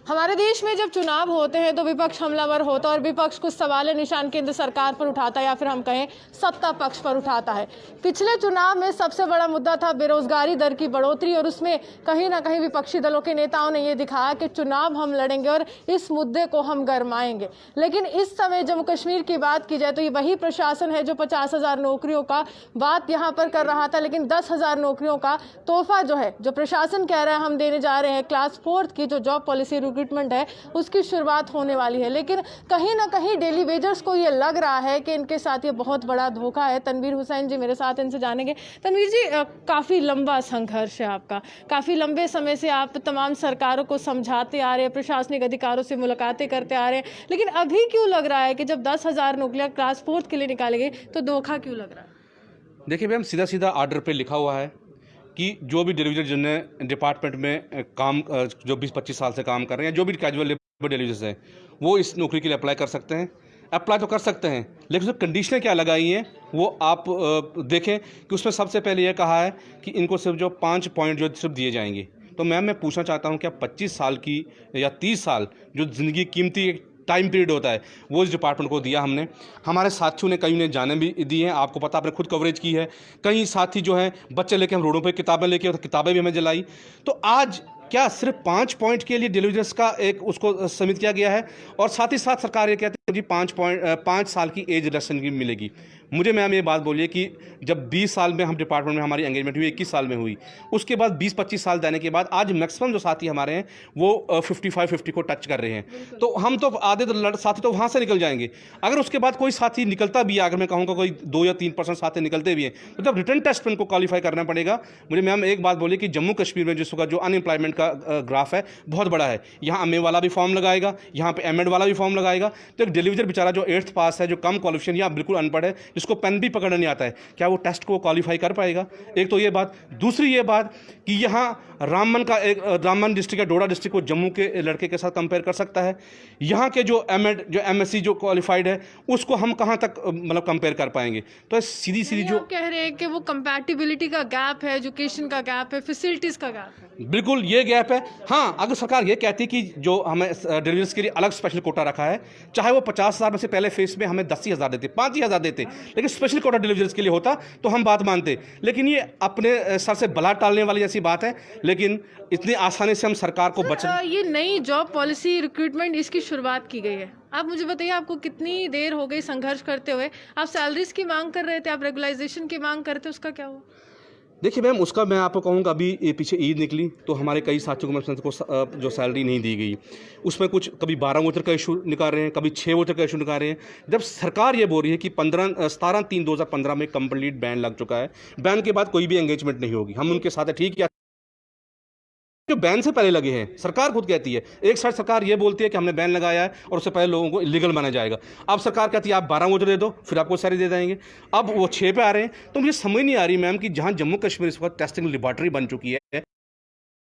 हमारे देश में जब चुनाव होते हैं तो विपक्ष हमलावर होता है और विपक्ष कुछ सवाल निशान केंद्र सरकार पर उठाता है या फिर हम कहें सत्ता पक्ष पर उठाता है। पिछले चुनाव में सबसे बड़ा मुद्दा था बेरोजगारी दर की बढ़ोतरी और उसमें कहीं ना कहीं विपक्षी दलों के नेताओं ने यह दिखाया कि चुनाव हम लड़ेंगे और इस मुद्दे को हम गरमाएंगे। लेकिन इस समय जम्मू कश्मीर की बात की जाए तो ये वही प्रशासन है जो 50,000 नौकरियों का बात यहाँ पर कर रहा था, लेकिन 10,000 नौकरियों का तोहफा जो है जो प्रशासन कह रहा है हम देने जा रहे हैं, क्लास 4 की जो जॉब पॉलिसी रिक्रूटमेंट है उसकी शुरुआत होने वाली है। लेकिन कहीं ना कहीं डेली वेजर्स को ये लग रहा है कि इनके साथ ये बहुत बड़ा धोखा है। तनवीर हुसैन जी मेरे साथ, इनसे जानेंगे। तनवीर जी, काफ़ी लंबा संघर्ष है आपका, काफ़ी लंबे समय से आप तमाम सरकारों को समझाते आ रहे हैं, प्रशासनिक अधिकारों से मुलाकातें करते आ रहे हैं, लेकिन अभी क्यों लग रहा है कि जब 10,000 नौकरियां क्लास 4 के लिए निकाली गई तो धोखा क्यों लग रहा है? देखिए मैम, सीधा सीधा आर्डर पे लिखा हुआ है कि जो भी डिलीवरी जिन्हें डिपार्टमेंट में काम जो 20-25 साल से काम कर रहे हैं, जो भी कैजुअल लेबर डिलीवरीज हैं, वो इस नौकरी के लिए अप्लाई कर सकते हैं। अप्लाई तो कर सकते हैं, लेकिन उसमें कंडीशनें क्या लगाई हैं वो आप देखें कि उसमें सबसे पहले ये कहा है कि इनको सिर्फ जो 5 पॉइंट जो सिर्फ दिए जाएंगे। तो मैम मैं पूछना चाहता हूँ, क्या 25 साल की या 30 साल जो ज़िंदगी कीमती टाइम पीरियड होता है वो इस डिपार्टमेंट को दिया हमने? हमारे साथियों ने, कई ने जाने भी दी हैं, आपको पता, आपने खुद कवरेज की है। कई साथी जो हैं बच्चे लेके हम रोडों पे किताबें लेके, किताबें भी हमें जलाई। तो आज क्या सिर्फ 5 पॉइंट के लिए डिलीवरीज का एक उसको समित किया गया है? और साथ ही साथ सरकार ये कहती है जी 5 साल की एज रिडक्शन की मिलेगी। मुझे मैम ये बात बोलिए कि जब 20 साल में हम डिपार्टमेंट में हमारी एंगेजमेंट हुई, 21 साल में हुई, उसके बाद 20-25 साल देने के बाद आज मैक्सिमम जो साथी हमारे हैं वो 55-50 को टच कर रहे हैं। तो हम तो आधे तो साथी तो वहाँ से निकल जाएंगे। अगर उसके बाद कोई साथी निकलता भी है, अगर मैं कहूँगा कोई 2 या 3% साथी निकलते भी हैं, तो जब रिटर्न टेस्ट में उनको क्वालिफाई करना पड़ेगा। मुझे मैम एक बात बोलिए कि जम्मू कश्मीर में जिस वक्त जो अनएम्प्लॉयमेंट का ग्राफ है बहुत बड़ा है, यहाँ एमए वाला भी फॉर्म लगाएगा, यहाँ पे एमएड वाला भी फॉर्म लगाएगा। तो एक डिलीवरी बेचारा जो 8th पास है, जो कम क्वालिफिकेशन या बिल्कुल अनपढ़ है, जिसको पेन भी पकड़ना नहीं आता है, क्या वो टेस्ट को क्वालिफाई कर पाएगा? एक तो ये बात। दूसरी ये बात कि यहाँ रामबन डिस्ट्रिक्ट या डोडा डिस्ट्रिक्ट को जम्मू के लड़के के साथ कंपेयर कर सकता है। यहाँ के जो एमएड जो एमएससी जो क्वालिफाइड है उसको हम कहाँ तक मतलब कंपेयर कर पाएंगे? तो सीधी जो आप कह रहे हैं कि वो कंपैटिबिलिटी का गैप है, एजुकेशन का गैप है, फैसिलिटीज का गैप है। बिल्कुल ये गैप है। हाँ, अगर सरकार ये कहती कि जो हमें डिलीवरीज के लिए अलग स्पेशल कोटा रखा है, चाहे वो 50,000 में से पहले फेस में हमें 10,000 देते, 5,000 देते, लेकिन स्पेशल कोटा डिलीवरीज के लिए होता तो हम बात मानते। लेकिन ये अपने सर से बला टालने वाली ऐसी बात है। लेकिन इतनी आसानी से हम सरकार को ये नई जॉब पॉलिसी रिक्रूटमेंट इसकी शुरुआत की गई है। आप मुझे बताइए, आपको कितनी देर हो गई संघर्ष करते हुए? आप सैलरीज की मांग कर रहे थे, आप रेगुलाइजेशन की मांग करते थे, उसका क्या हुआ? देखिए मैम, उसका मैं आपको कहूँगा, अभी पीछे ईद निकली तो हमारे कई साथियों को जो सैलरी नहीं दी गई, उसमें कुछ कभी 12 वोचर का इशू निकाल रहे हैं, कभी 6 वोचर का इशू निकाल रहे हैं। जब सरकार ये बोल रही है कि 17/3/2015 में कंप्लीट बैन लग चुका है, बैन के बाद कोई भी एंगेजमेंट नहीं होगी, हम उनके साथ है, ठीक है। जो बैन से पहले लगे हैं, सरकार खुद कहती है, एक साइड सरकार ये बोलती है कि हमने बैन लगाया है और उससे पहले लोगों को इलीगल माना जाएगा। अब सरकार कहती है आप 12 वोटर दे दो, फिर आपको सारी दे देंगे। अब वो 6 पे आ रहे हैं। तो मुझे समझ नहीं आ रही मैम कि जहां जम्मू कश्मीर इस वक्त टेस्टिंग लेबोरेटरी बन चुकी है,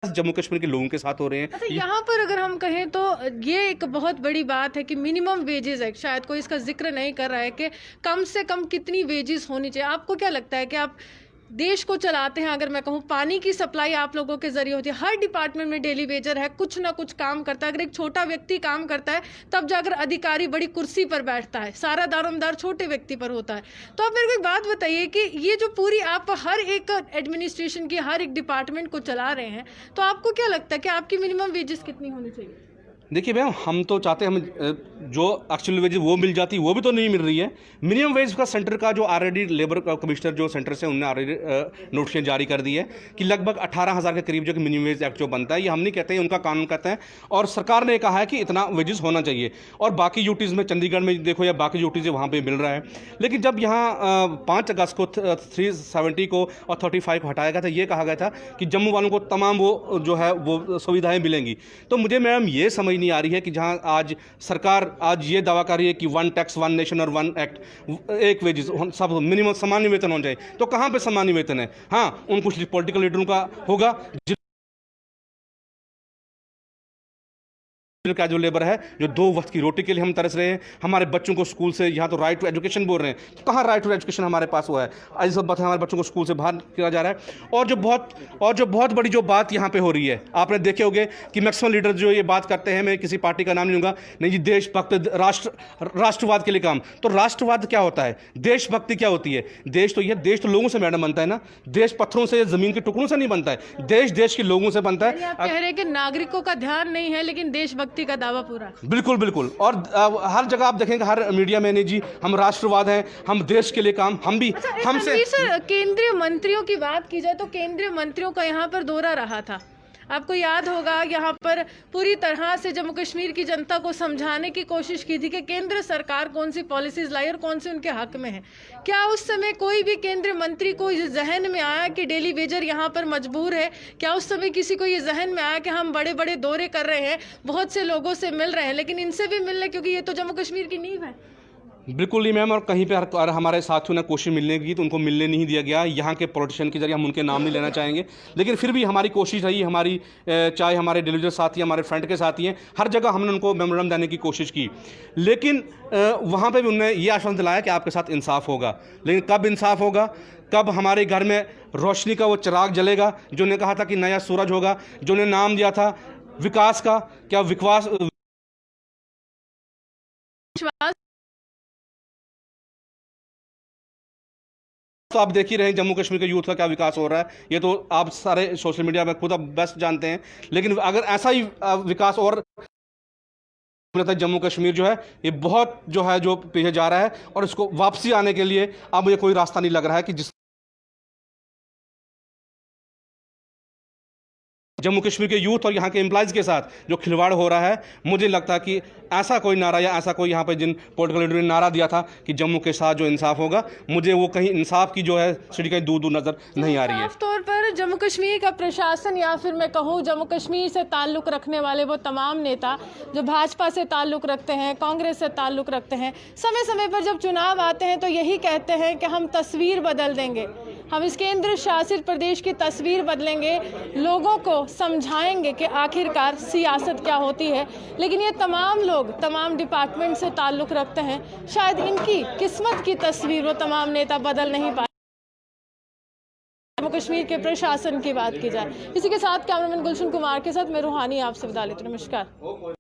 जम्मू कश्मीर के लोगों के साथ हो रहे हैं। अच्छा, यहाँ पर अगर हम कहें तो ये एक बहुत बड़ी बात है कि मिनिमम वेजेस एक्ट, शायद कोई इसका जिक्र नहीं कर रहा है कि कम से कम कितनी वेजेस होनी चाहिए। आपको क्या लगता है कि आप देश को चलाते हैं, अगर मैं कहूँ पानी की सप्लाई आप लोगों के जरिए होती है, हर डिपार्टमेंट में डेली वेजर है, कुछ ना कुछ काम करता है। अगर एक छोटा व्यक्ति काम करता है तब जाकर अधिकारी बड़ी कुर्सी पर बैठता है, सारा दारोमदार छोटे व्यक्ति पर होता है। तो आप मेरे को एक बात बताइए कि ये जो पूरी आप हर एक एडमिनिस्ट्रेशन की हर एक डिपार्टमेंट को चला रहे हैं, तो आपको क्या लगता है कि आपकी मिनिमम वेजेस कितनी होनी चाहिए? देखिए भैया, हम तो चाहते हैं हम जो एक्चुअल वेज वो मिल जाती, वो भी तो नहीं मिल रही है। मिनिमम वेज का सेंटर का जो ऑलरेडी लेबर कमिश्नर जो सेंटर से उन्होंने ऑलरेडी नोटिस जारी कर दी है कि लगभग 18,000 के करीब जो कि मिनिमम वेज एक्ट जो बनता है, ये हम नहीं कहते हैं, उनका कानून कहते हैं। और सरकार ने कहा है कि इतना वेजेस होना चाहिए। और बाकी यूटीज़ में, चंडीगढ़ में देखो या बाकी यूटीज़ वहाँ पर मिल रहा है। लेकिन जब यहाँ 5 अगस्त को 370 को और 35 को हटाया गया था, ये कहा गया था कि जम्मू वालों को तमाम वो जो है वो सुविधाएँ मिलेंगी। तो मुझे मैम ये समझ नहीं आ रही है कि जहां आज सरकार आज ये दावा कर रही है कि 1 टैक्स 1 नेशन और 1 एक्ट, एक वेजेस सब मिनिमम सामान्य वेतन होना चाहिए, तो कहां पे सामान्य वेतन है? हाँ, उन कुछ पॉलिटिकल लीडरों का होगा। का जो लेबर है, जो 2 वक्त की रोटी के लिए हम तरस रहे हैं, हमारे बच्चों को स्कूल से, यहाँ तो राइट टू एजुकेशन बोल रहे हैं, तो कहाँ राइट टू एजुकेशन हमारे पास हुआ है? आज सब बात हमारे बच्चों को स्कूल से बाहर किया जा रहा है। और जो बहुत बड़ी जो बात यहाँ पे हो रही है, आपने देखे होंगे कि मैक्सिमम लीडर जो ये बात करते हैं, मैं किसी पार्टी का नाम नहीं लूँगा, नहीं जी देशभक्त राष्ट्रवाद के लिए काम। तो राष्ट्रवाद क्या होता है? देशभक्ति क्या होती है? देश तो लोगों से मैडम बनता है ना, देश पत्थरों से, ज़मीन के टुकड़ों से नहीं बनता है, देश के लोगों से बनता है। आप कह रहे हैं कि नागरिकों का ध्यान नहीं है, लेकिन देशभक्ति का दावा पूरा। बिल्कुल। और हर जगह आप देखेंगे, हर मीडिया में, नहीं जी हम राष्ट्रवाद हैं, हम देश के लिए काम, हम भी हमसे। सर, केंद्रीय मंत्रियों की बात की जाए तो केंद्रीय मंत्रियों का यहाँ पर दौरा रहा था। आपको याद होगा, यहाँ पर पूरी तरह से जम्मू कश्मीर की जनता को समझाने की कोशिश की थी कि केंद्र सरकार कौन सी पॉलिसीज लाई और कौन सी उनके हक में है। क्या उस समय कोई भी केंद्रीय मंत्री को ये जहन में आया कि डेली वेजर यहाँ पर मजबूर है? क्या उस समय किसी को ये जहन में आया कि हम बड़े बड़े दौरे कर रहे हैं, बहुत से लोगों से मिल रहे हैं, लेकिन इनसे भी मिल रहे क्योंकि ये तो जम्मू कश्मीर की नींव है? बिल्कुल नहीं मैम। और कहीं पे हमारे साथियों ने कोशिश मिलने की, तो उनको मिलने नहीं दिया गया। यहाँ के पॉलिटिशियन के जरिए हम उनके नाम नहीं लेना चाहेंगे, लेकिन फिर भी हमारी कोशिश रही, हमारी चाहे हमारे डेलीवेटर साथी, हमारे फ्रंट के साथी हैं, हर जगह हमने उनको मेमोरेंडम देने की कोशिश की, लेकिन वहाँ पे भी उन्होंने ये आश्वासन दिलाया कि आपके साथ इंसाफ होगा। लेकिन कब इंसाफ होगा? कब हमारे घर में रोशनी का वो चिराग जलेगा जो ने कहा था कि नया सूरज होगा, जो ने नाम दिया था विकास का? क्या विकास तो आप देख ही रहे हैं जम्मू कश्मीर के यूथ का क्या विकास हो रहा है, ये तो आप सारे सोशल मीडिया में खुद आप बेस्ट जानते हैं। लेकिन अगर ऐसा ही विकास और जम्मू कश्मीर जो है ये बहुत जो पीछे जा रहा है, और इसको वापसी आने के लिए अब मुझे कोई रास्ता नहीं लग रहा है कि जिस जम्मू कश्मीर के यूथ और यहाँ के एम्प्लॉयज़ के साथ जो खिलवाड़ हो रहा है, मुझे लगता है कि ऐसा कोई नारा या ऐसा कोई यहाँ पे जिन पॉलिटिकल लीडर ने नारा दिया था कि जम्मू के साथ जो इंसाफ होगा, मुझे वो कहीं इंसाफ की जो है स्थिति कहीं दूर नज़र नहीं आ रही है। साफ तौर पर जम्मू कश्मीर का प्रशासन, या फिर मैं कहूँ जम्मू कश्मीर से ताल्लुक़ रखने वाले वो तमाम नेता जो भाजपा से ताल्लुक़ रखते हैं, कांग्रेस से ताल्लुक़ रखते हैं, समय समय पर जब चुनाव आते हैं तो यही कहते हैं कि हम तस्वीर बदल देंगे, हम इस केंद्र शासित प्रदेश की तस्वीर बदलेंगे, लोगों को समझाएंगे कि आखिरकार सियासत क्या होती है। लेकिन ये तमाम लोग तमाम डिपार्टमेंट से ताल्लुक़ रखते हैं, शायद इनकी किस्मत की तस्वीर वो तमाम नेता बदल नहीं पाए। जम्मू कश्मीर के प्रशासन की बात की जाए। इसी के साथ कैमरामैन गुलशन कुमार के साथ मैं रूहानी आपसे विदा लेती हूं। नमस्कार।